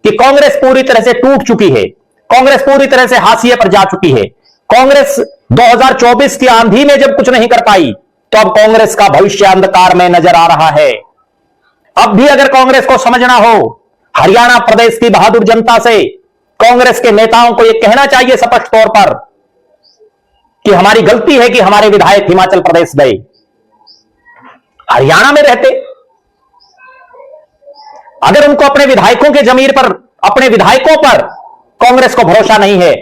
कि कांग्रेस पूरी तरह से टूट चुकी है, कांग्रेस पूरी तरह से हाशिए पर जा चुकी है। कांग्रेस 2024 की आंधी में जब कुछ नहीं कर पाई तो अब कांग्रेस का भविष्य अंधकार में नजर आ रहा है। अब भी अगर कांग्रेस को समझना हो, हरियाणा प्रदेश की बहादुर जनता से कांग्रेस के नेताओं को यह कहना चाहिए स्पष्ट तौर पर कि हमारी गलती है कि हमारे विधायक हिमाचल प्रदेश गए, हरियाणा में रहते। अगर उनको अपने विधायकों के जमीर पर, अपने विधायकों पर कांग्रेस को भरोसा नहीं है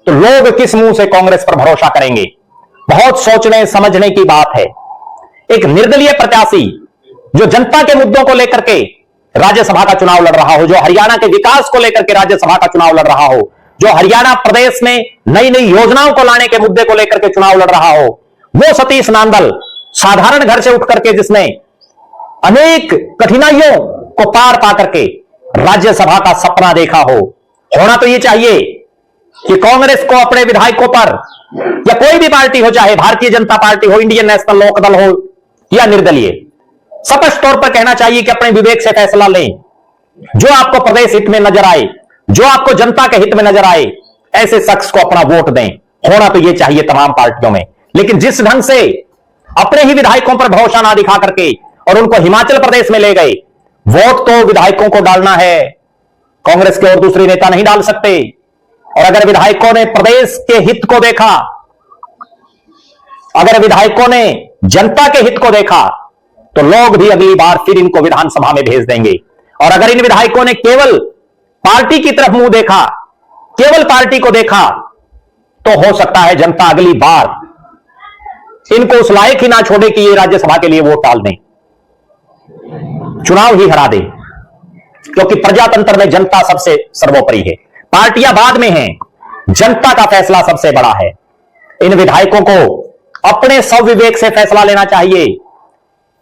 तो लोग किस मुंह से कांग्रेस पर भरोसा करेंगे? बहुत सोचने समझने की बात है। एक निर्दलीय प्रत्याशी जो जनता के मुद्दों को लेकर के राज्यसभा का चुनाव लड़ रहा हो, जो हरियाणा के विकास को लेकर के राज्यसभा का चुनाव लड़ रहा हो, जो हरियाणा प्रदेश में नई नई योजनाओं को लाने के मुद्दे को लेकर के चुनाव लड़ रहा हो, वो सतीश नांदल साधारण घर से उठ करके जिसने अनेक कठिनाइयों को पार पा करके राज्यसभा का सपना देखा हो, होना तो यह चाहिए कि कांग्रेस को अपने विधायकों पर, या कोई भी पार्टी हो, चाहे भारतीय जनता पार्टी हो, इंडियन नेशनल लोकदल हो या निर्दलीय, स्पष्ट तौर पर कहना चाहिए कि अपने विवेक से फैसला लें। जो आपको प्रदेश हित में नजर आए, जो आपको जनता के हित में नजर आए, ऐसे शख्स को अपना वोट दें। होना तो यह चाहिए तमाम पार्टियों में। लेकिन जिस ढंग से अपने ही विधायकों पर भरोसा ना दिखा करके और उनको हिमाचल प्रदेश में ले गए, वोट तो विधायकों को डालना है, कांग्रेस के और दूसरे नेता नहीं डाल सकते। और अगर विधायकों ने प्रदेश के हित को देखा, अगर विधायकों ने जनता के हित को देखा, तो लोग भी अगली बार फिर इनको विधानसभा में भेज देंगे। और अगर इन विधायकों ने केवल पार्टी की तरफ मुंह देखा, केवल पार्टी को देखा, तो हो सकता है जनता अगली बार इनको उस लायक ही ना छोड़े कि ये राज्यसभा के लिए वोट डाल दें, चुनाव ही हरा दे। क्योंकि प्रजातंत्र में जनता सबसे सर्वोपरि है, पार्टियां बाद में हैं, जनता का फैसला सबसे बड़ा है। इन विधायकों को अपने स्वविवेक से फैसला लेना चाहिए।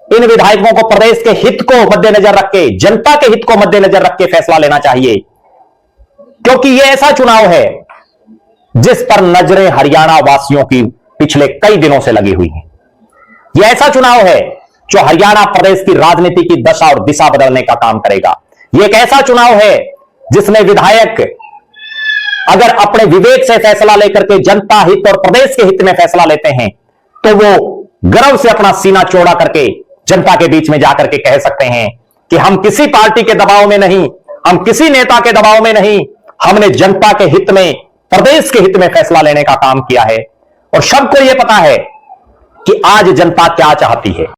इन विधायकों को प्रदेश के हित को मद्देनजर रख के, जनता के हित को मद्देनजर रख के फैसला लेना चाहिए। क्योंकि यह ऐसा चुनाव है जिस पर नजरें हरियाणा वासियों की पिछले कई दिनों से लगी हुई हैं। यह ऐसा चुनाव है जो हरियाणा प्रदेश की राजनीति की दशा और दिशा बदलने का काम करेगा। यह एक ऐसा चुनाव है जिसमें विधायक अगर अपने विवेक से फैसला लेकर के जनता हित और प्रदेश के हित में फैसला लेते हैं तो वो गर्व से अपना सीना चौड़ा करके जनता के बीच में जाकर के कह सकते हैं कि हम किसी पार्टी के दबाव में नहीं, हम किसी नेता के दबाव में नहीं, हमने जनता के हित में, प्रदेश के हित में फैसला लेने का काम किया है। और सबको यह पता है कि आज जनता क्या चाहती है।